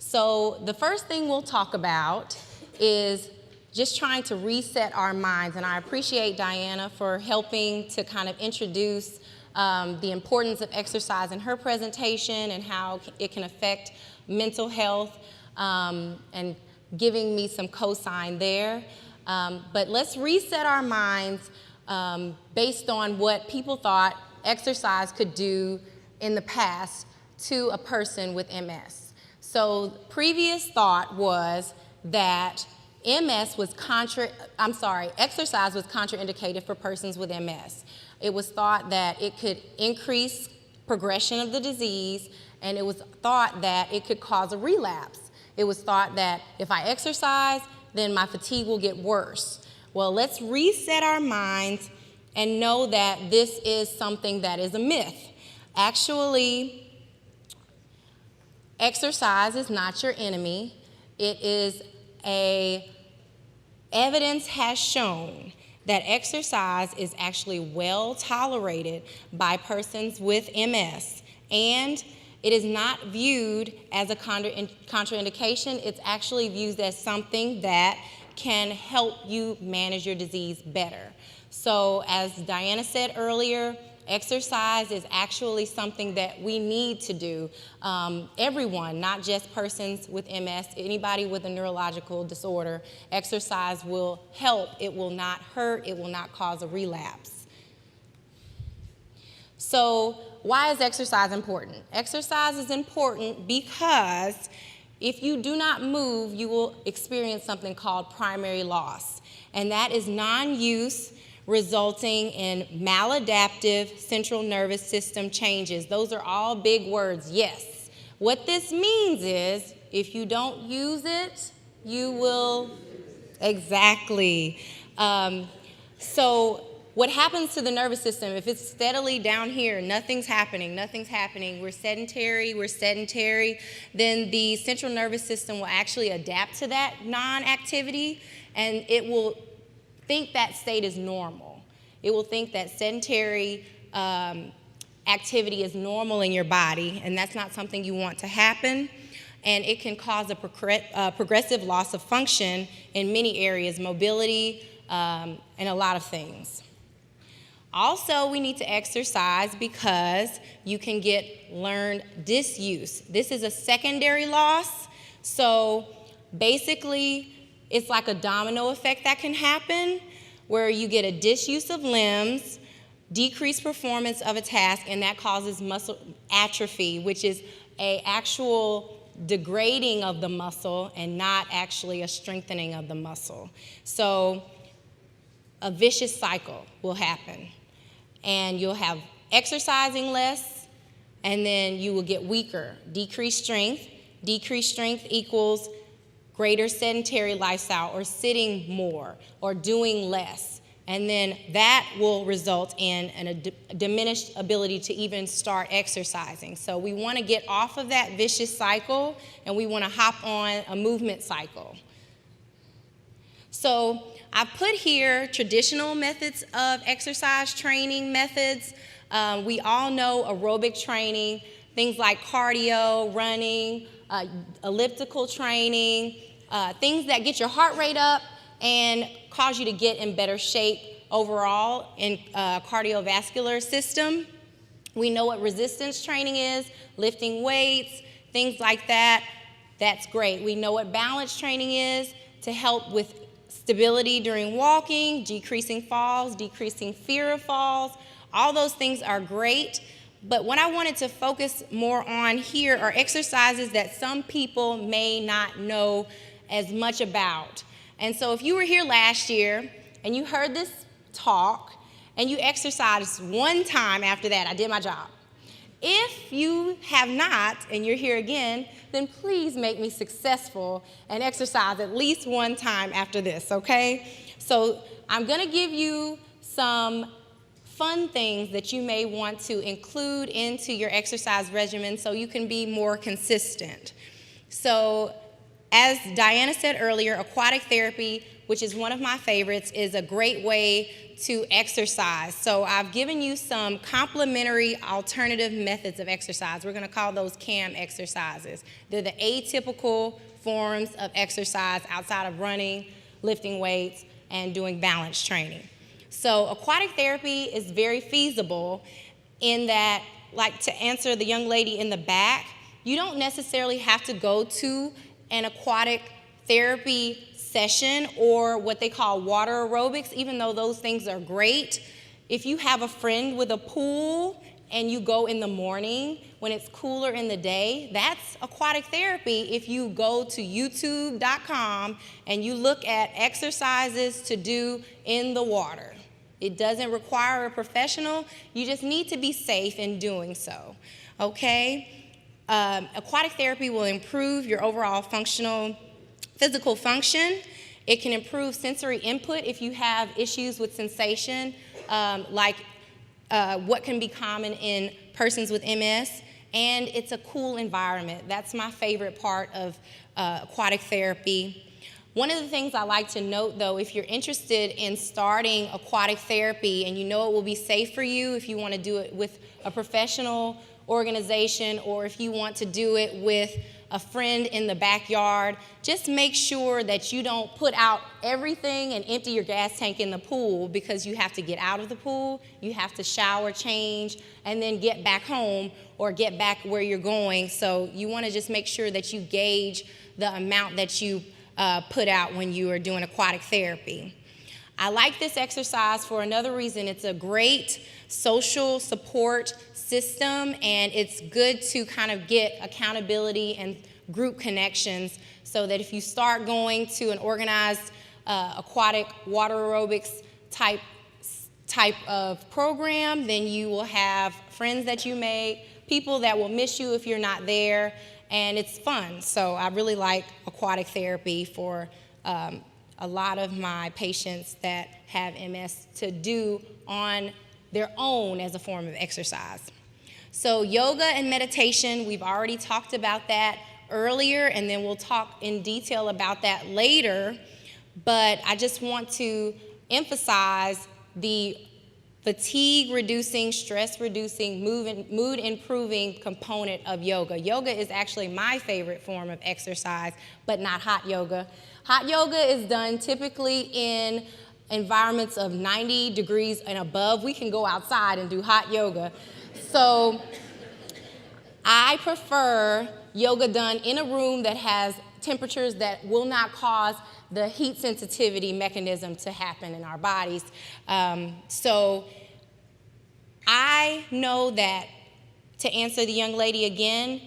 So the first thing we'll talk about is just trying to reset our minds, and I appreciate Diana for helping to kind of introduce the importance of exercise in her presentation and how it can affect mental health, and giving me some cosign there. But let's reset our minds based on what people thought exercise could do in the past to a person with MS. So previous thought was that exercise was contraindicated for persons with MS. It was thought that it could increase progression of the disease, and it was thought that it could cause a relapse. It was thought that if I exercise, then my fatigue will get worse. Well, let's reset our minds and know that this is something that is a myth. Actually, exercise is not your enemy. Evidence has shown that exercise is actually well tolerated by persons with MS, and it is not viewed as a contraindication. It's actually viewed as something that can help you manage your disease better. So as Diana said earlier, exercise is actually something that we need to do. Everyone, not just persons with MS, anybody with a neurological disorder, exercise will help. It will not hurt. It will not cause a relapse. So why is exercise important? Exercise is important because if you do not move, you will experience something called primary loss, and that is non-use resulting in maladaptive central nervous system changes. Those are all big words, yes. What this means is if you don't use it, you will, exactly. So what happens to the nervous system, if it's steadily down here, nothing's happening, we're sedentary, then the central nervous system will actually adapt to that non-activity, and it will think that state is normal. It will think that sedentary activity is normal in your body, and that's not something you want to happen. And it can cause a progressive loss of function in many areas, mobility, and a lot of things. Also, we need to exercise because you can get learned disuse. This is a secondary loss, so basically it's like a domino effect that can happen where you get a disuse of limbs, decreased performance of a task, and that causes muscle atrophy, which is an actual degrading of the muscle and not actually a strengthening of the muscle. So a vicious cycle will happen, and you'll have exercising less, and then you will get weaker. Decreased strength equals greater sedentary lifestyle, or sitting more, or doing less. And then that will result in a diminished ability to even start exercising. So we want to get off of that vicious cycle, and we want to hop on a movement cycle. So I put here traditional methods of exercise training methods. We all know aerobic training, things like cardio, running, elliptical training, things that get your heart rate up and cause you to get in better shape overall in cardiovascular system. We know what resistance training is, lifting weights, things like that. That's great. We know what balance training is to help with stability during walking, decreasing falls, decreasing fear of falls. All those things are great. But what I wanted to focus more on here are exercises that some people may not know as much about. And so if you were here last year and you heard this talk and you exercised one time after that, I did my job. If you have not and you're here again, then please make me successful and exercise at least one time after this, okay? So I'm gonna give you some fun things that you may want to include into your exercise regimen so you can be more consistent. So as Diana said earlier, aquatic therapy which is one of my favorites, is a great way to exercise. So I've given you some complementary alternative methods of exercise. We're going to call those CAM exercises. They're the atypical forms of exercise outside of running, lifting weights, and doing balance training. So aquatic therapy is very feasible in that, like to answer the young lady in the back, you don't necessarily have to go to an aquatic therapy session or what they call water aerobics, even though those things are great. If you have a friend with a pool and you go in the morning when it's cooler in the day, that's aquatic therapy. If you go to youtube.com and you look at exercises to do in the water. It doesn't require a professional. You just need to be safe in doing so, okay? Aquatic therapy will improve your overall physical function. It can improve sensory input if you have issues with sensation, like what can be common in persons with MS, and it's a cool environment. That's my favorite part of aquatic therapy. One of the things I like to note, though, if you're interested in starting aquatic therapy and you know it will be safe for you, if you want to do it with a professional organization or if you want to do it with a friend in the backyard, just make sure that you don't put out everything and empty your gas tank in the pool, because you have to get out of the pool, you have to shower, change, and then get back home or get back where you're going. So you want to just make sure that you gauge the amount that you put out when you are doing aquatic therapy. I like this exercise for another reason. It's a great social support system, and it's good to kind of get accountability and group connections so that if you start going to an organized aquatic water aerobics type of program, then you will have friends that you make, people that will miss you if you're not there, and it's fun. So I really like aquatic therapy for a lot of my patients that have MS to do on their own as a form of exercise. So yoga and meditation, we've already talked about that earlier, and then we'll talk in detail about that later, but I just want to emphasize the fatigue-reducing, stress-reducing, mood-improving component of yoga. Yoga is actually my favorite form of exercise, but not hot yoga. Hot yoga is done typically in environments of 90 degrees and above. We can go outside and do hot yoga. So I prefer yoga done in a room that has temperatures that will not cause the heat sensitivity mechanism to happen in our bodies. So I know that, to answer the young lady again,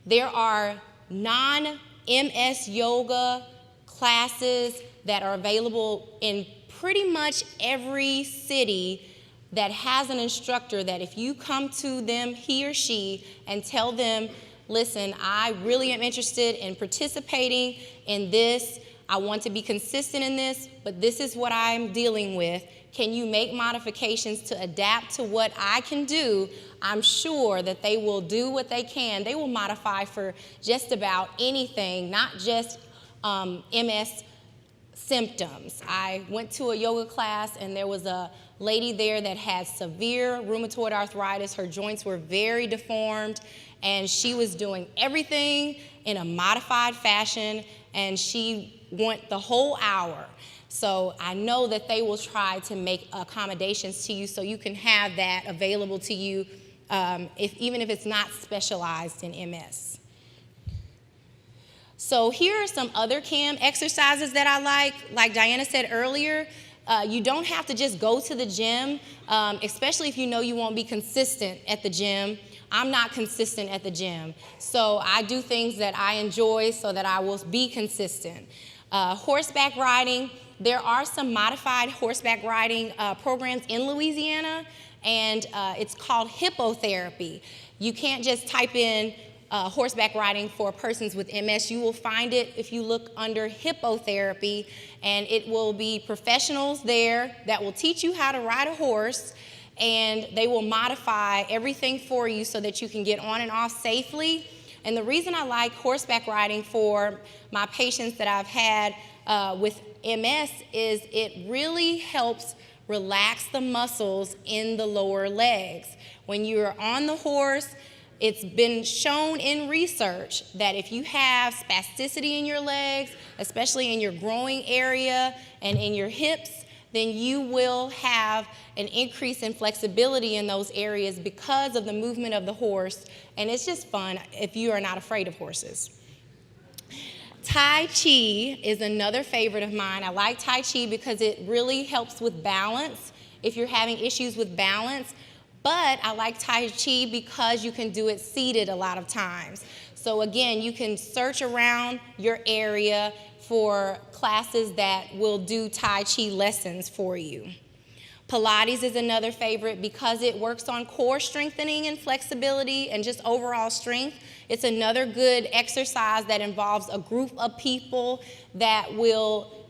there are non-MS yoga classes that are available in pretty much every city that has an instructor that if you come to them, he or she, and tell them, listen, I really am interested in participating in this. I want to be consistent in this, but this is what I'm dealing with. Can you make modifications to adapt to what I can do? I'm sure that they will do what they can. They will modify for just about anything, not just MS symptoms. I went to a yoga class and there was a lady there that had severe rheumatoid arthritis. Her joints were very deformed, and she was doing everything in a modified fashion, and she went the whole hour. So I know that they will try to make accommodations to you so you can have that available to you, even if it's not specialized in MS. So here are some other CAM exercises that I like Diana said earlier. You don't have to just go to the gym, especially if you know you won't be consistent at the gym. I'm not consistent at the gym, so I do things that I enjoy so that I will be consistent. Horseback riding, there are some modified horseback riding programs in Louisiana, and it's called hippotherapy. You can't just type in horseback riding for persons with MS. You will find it if you look under hippotherapy, and it will be professionals there that will teach you how to ride a horse, and they will modify everything for you so that you can get on and off safely. And the reason I like horseback riding for my patients that I've had with MS is it really helps relax the muscles in the lower legs. When you're on the horse, it's been shown in research that if you have spasticity in your legs, especially in your growing area and in your hips, then you will have an increase in flexibility in those areas because of the movement of the horse, and it's just fun if you are not afraid of horses. Tai Chi is another favorite of mine. I like Tai Chi because it really helps with balance if you're having issues with balance, but I like Tai Chi because you can do it seated a lot of times. So again, you can search around your area for classes that will do Tai Chi lessons for you. Pilates is another favorite because it works on core strengthening and flexibility and just overall strength. It's another good exercise that involves a group of people that will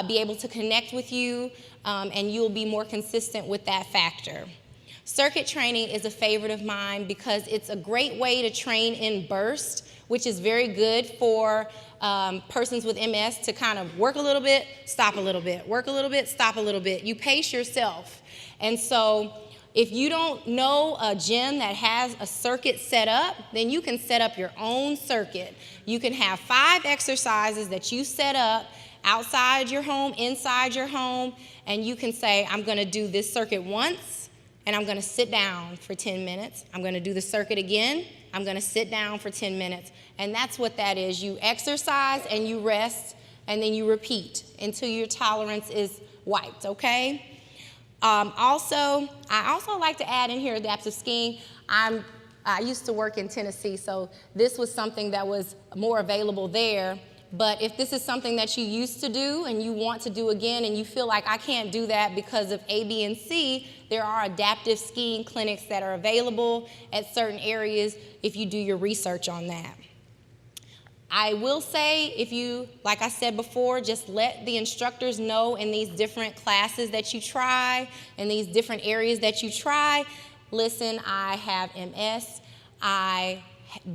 be able to connect with you, and you'll be more consistent with that factor. Circuit training is a favorite of mine because it's a great way to train in burst, which is very good for persons with MS to kind of work a little bit, stop a little bit, work a little bit, stop a little bit. You pace yourself. And so if you don't know a gym that has a circuit set up, then you can set up your own circuit. You can have 5 exercises that you set up outside your home, inside your home, and you can say, I'm going to do this circuit once, and I'm going to sit down for 10 minutes. I'm going to do the circuit again. I'm going to sit down for 10 minutes. And that's what that is. You exercise and you rest, and then you repeat until your tolerance is wiped, okay? I also like to add in here adaptive skiing. I used to work in Tennessee, so this was something that was more available there. But if this is something that you used to do and you want to do again and you feel like I can't do that because of A, B, and C, there are adaptive skiing clinics that are available at certain areas if you do your research on that. I will say, if you, like I said before, just let the instructors know in these different classes that you try, in these different areas that you try, listen, I have MS, I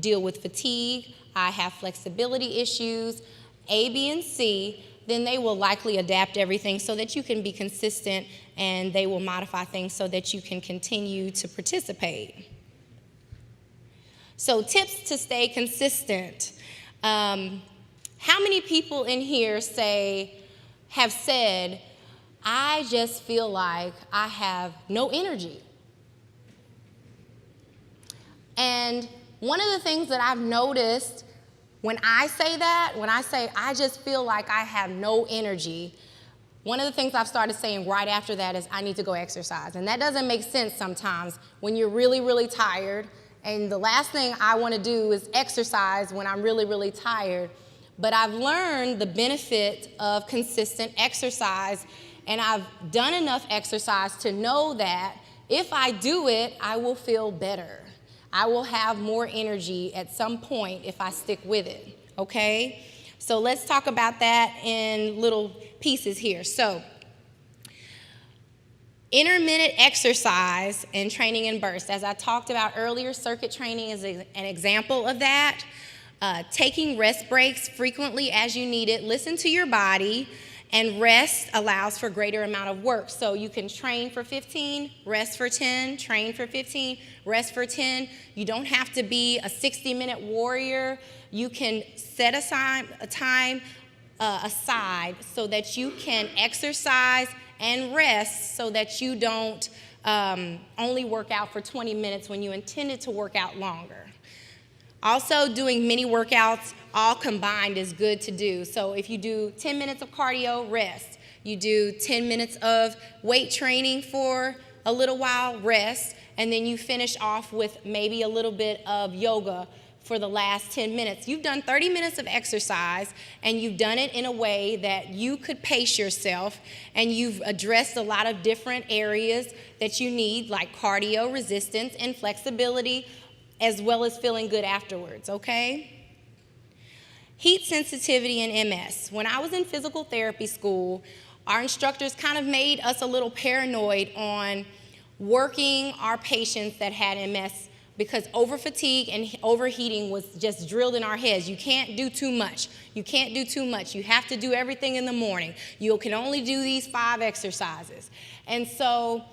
deal with fatigue, I have flexibility issues, A, B, and C, then they will likely adapt everything so that you can be consistent, and they will modify things so that you can continue to participate. So tips to stay consistent. How many people in here have said, I just feel like I have no energy? And one of the things that I've noticed when I say that, when I say I just feel like I have no energy, one of the things I've started saying right after that is I need to go exercise. And that doesn't make sense sometimes when you're really, really tired. And the last thing I want to do is exercise when I'm really, really tired. But I've learned the benefit of consistent exercise, and I've done enough exercise to know that if I do it, I will feel better. I will have more energy at some point if I stick with it, okay? So let's talk about that in little pieces here. So intermittent exercise and training in bursts. As I talked about earlier, circuit training is an example of that. Taking rest breaks frequently as you need it. Listen to your body, and rest allows for greater amount of work. So you can train for 15, rest for 10, train for 15, rest for 10. You don't have to be a 60-minute warrior. You can set a time aside so that you can exercise and rest so that you don't only work out for 20 minutes when you intended to work out longer. Also, doing mini workouts all combined is good to do. So if you do 10 minutes of cardio, rest. You do 10 minutes of weight training for a little while, rest, and then you finish off with maybe a little bit of yoga for the last 10 minutes. You've done 30 minutes of exercise, and you've done it in a way that you could pace yourself, and you've addressed a lot of different areas that you need, like cardio, resistance, and flexibility, as well as feeling good afterwards, okay? Heat sensitivity and MS. When I was in physical therapy school, our instructors kind of made us a little paranoid on working our patients that had MS because over-fatigue and overheating was just drilled in our heads. You can't do too much. You can't do too much. You have to do everything in the morning. You can only do these 5 exercises. And so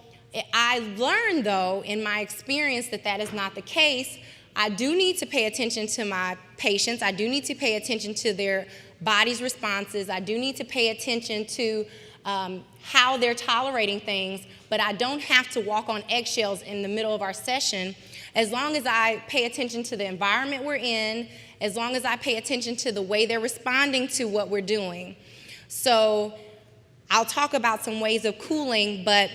I learned, though, in my experience that is not the case. I do need to pay attention to my patients. I do need to pay attention to their body's responses. I do need to pay attention to how they're tolerating things, but I don't have to walk on eggshells in the middle of our session as long as I pay attention to the environment we're in, as long as I pay attention to the way they're responding to what we're doing. So I'll talk about some ways of cooling, but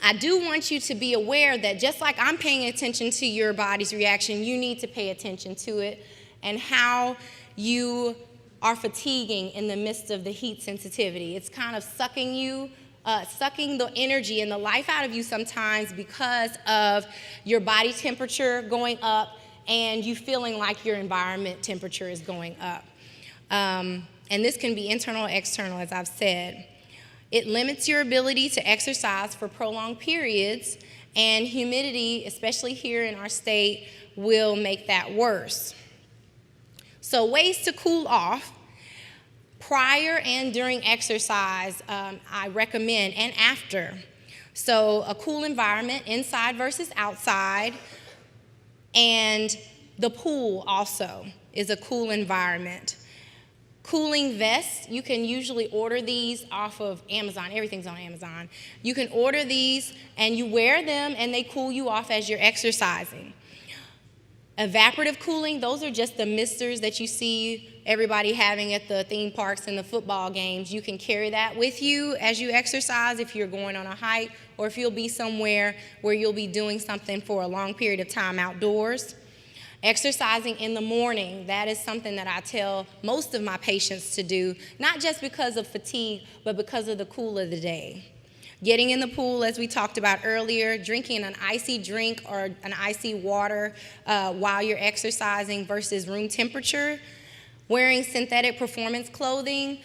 I do want you to be aware that just like I'm paying attention to your body's reaction, you need to pay attention to it and how you are fatiguing in the midst of the heat sensitivity. It's kind of sucking the energy and the life out of you sometimes because of your body temperature going up and you feeling like your environment temperature is going up. And this can be internal or external, as I've said. It limits your ability to exercise for prolonged periods, and humidity, especially here in our state, will make that worse. So ways to cool off. Prior and during exercise, I recommend, and after. So a cool environment, inside versus outside, and the pool also is a cool environment. Cooling vests, you can usually order these off of Amazon. Everything's on Amazon. You can order these and you wear them and they cool you off as you're exercising. Evaporative cooling, those are just the misters that you see everybody having at the theme parks and the football games. You can carry that with you as you exercise if you're going on a hike or if you'll be somewhere where you'll be doing something for a long period of time outdoors. Exercising in the morning, that is something that I tell most of my patients to do, not just because of fatigue, but because of the cool of the day. Getting in the pool, as we talked about earlier, drinking an icy drink or an icy water while you're exercising versus room temperature. Wearing synthetic performance clothing,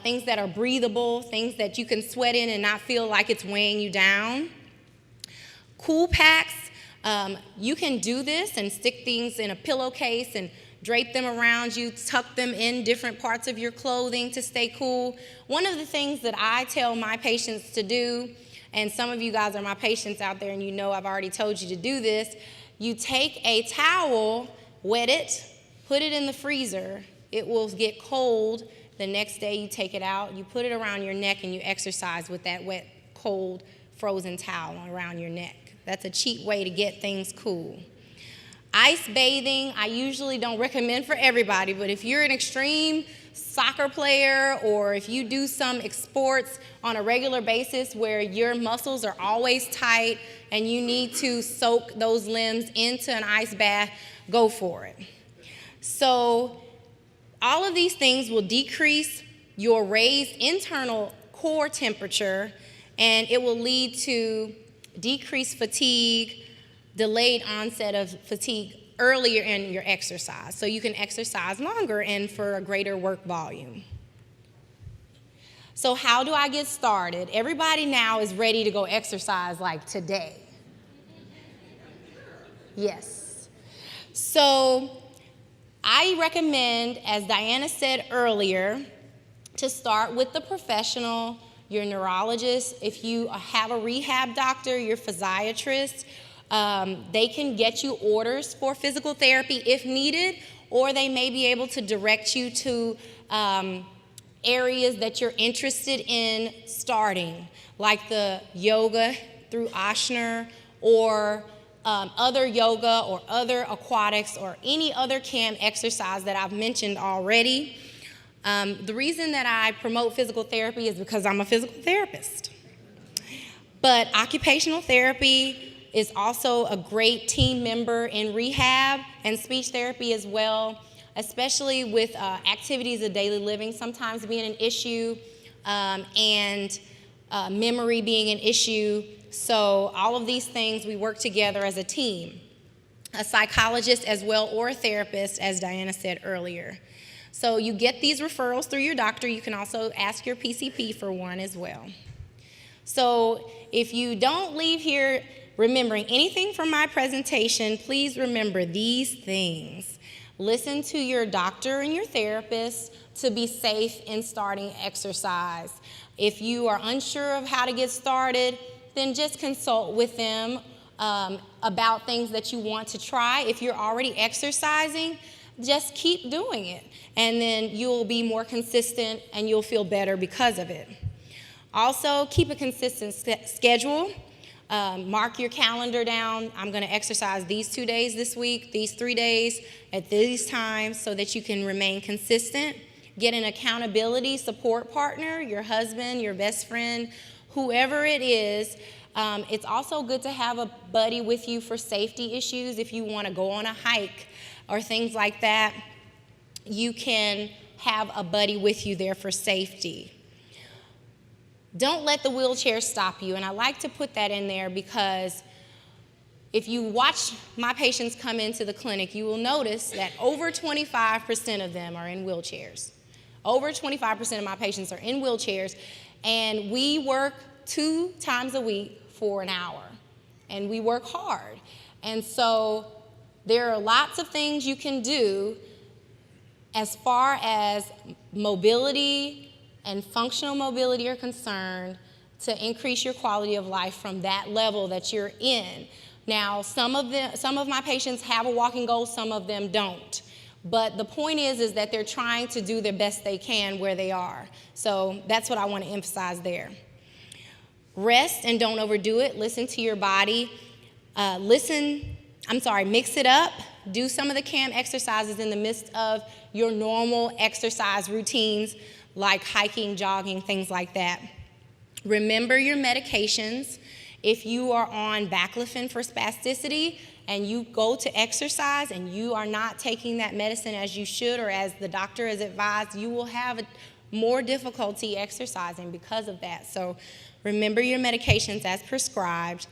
things that are breathable, things that you can sweat in and not feel like it's weighing you down. Cool packs. You can do this and stick things in a pillowcase and drape them around you, tuck them in different parts of your clothing to stay cool. One of the things that I tell my patients to do, and some of you guys are my patients out there and you know I've already told you to do this, you take a towel, wet it, put it in the freezer. It will get cold. The next day you take it out, you put it around your neck and you exercise with that wet, cold, frozen towel around your neck. That's a cheap way to get things cool. Ice bathing, I usually don't recommend for everybody, but if you're an extreme soccer player or if you do some sports on a regular basis where your muscles are always tight and you need to soak those limbs into an ice bath, go for it. So all of these things will decrease your raised internal core temperature and it will lead to decreased fatigue, delayed onset of fatigue earlier in your exercise. So you can exercise longer and for a greater work volume. So how do I get started? Everybody now is ready to go exercise like today. Yes. So I recommend, as Diana said earlier, to start with the professional, your neurologist. If you have a rehab doctor, your physiatrist, they can get you orders for physical therapy if needed, or they may be able to direct you to areas that you're interested in starting, like the yoga through Ashner, or other yoga or other aquatics or any other CAM exercise that I've mentioned already. The reason that I promote physical therapy is because I'm a physical therapist. But occupational therapy is also a great team member in rehab, and speech therapy as well, especially with activities of daily living sometimes being an issue and memory being an issue. So all of these things, we work together as a team. A psychologist as well, or a therapist, as Diana said earlier. So you get these referrals through your doctor. You can also ask your PCP for one as well. So if you don't leave here Remembering anything from my presentation, please remember these things. Listen to your doctor and your therapist to be safe in starting exercise. If you are unsure of how to get started, then just consult with them about things that you want to try. If you're already exercising, just keep doing it, and then you'll be more consistent and you'll feel better because of it. Also, keep a consistent schedule. Mark your calendar down. I'm going to exercise these 2 days this week, these 3 days at these times, so that you can remain consistent. Get an accountability support partner, your husband, your best friend, whoever it is. It's also good to have a buddy with you for safety issues. If you want to go on a hike or things like that, you can have a buddy with you there for safety. Don't let the wheelchair stop you, and I like to put that in there because if you watch my patients come into the clinic, you will notice that over 25% of them are in wheelchairs. Over 25% of my patients are in wheelchairs, and we work 2 times a week for an hour, and we work hard. And so there are lots of things you can do as far as mobility and functional mobility are concerned to increase your quality of life from that level that you're in. Now, some of my patients have a walking goal, some of them don't. But the point is that they're trying to do their best they can where they are. So that's what I want to emphasize there. Rest and don't overdo it. Listen to your body. Mix it up. Do some of the CAM exercises in the midst of your normal exercise routines, like hiking, jogging, things like that. Remember your medications. If you are on baclofen for spasticity and you go to exercise and you are not taking that medicine as you should or as the doctor has advised, you will have more difficulty exercising because of that. So remember your medications as prescribed,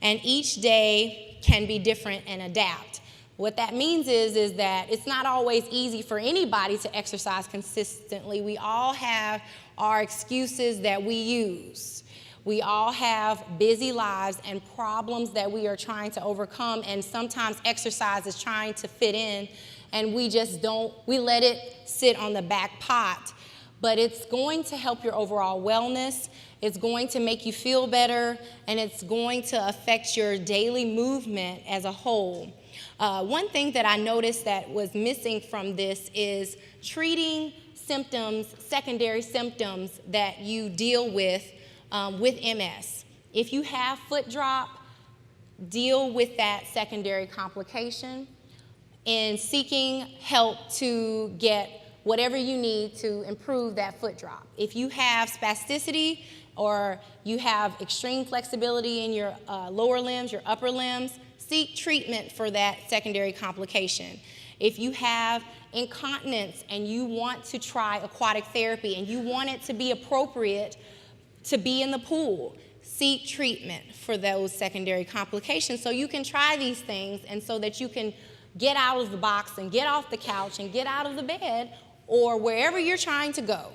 and each day can be different and adapt. What that means is that it's not always easy for anybody to exercise consistently. We all have our excuses that we use. We all have busy lives and problems that we are trying to overcome, and sometimes exercise is trying to fit in, and we let it sit on the back pot. But it's going to help your overall wellness, it's going to make you feel better, and it's going to affect your daily movement as a whole. One thing that I noticed that was missing from this is treating symptoms, secondary symptoms that you deal with MS. If you have foot drop, deal with that secondary complication in seeking help to get whatever you need to improve that foot drop. If you have spasticity or you have extreme flexibility in your lower limbs, your upper limbs, seek treatment for that secondary complication. If you have incontinence and you want to try aquatic therapy and you want it to be appropriate to be in the pool, seek treatment for those secondary complications so you can try these things and so that you can get out of the box and get off the couch and get out of the bed or wherever you're trying to go.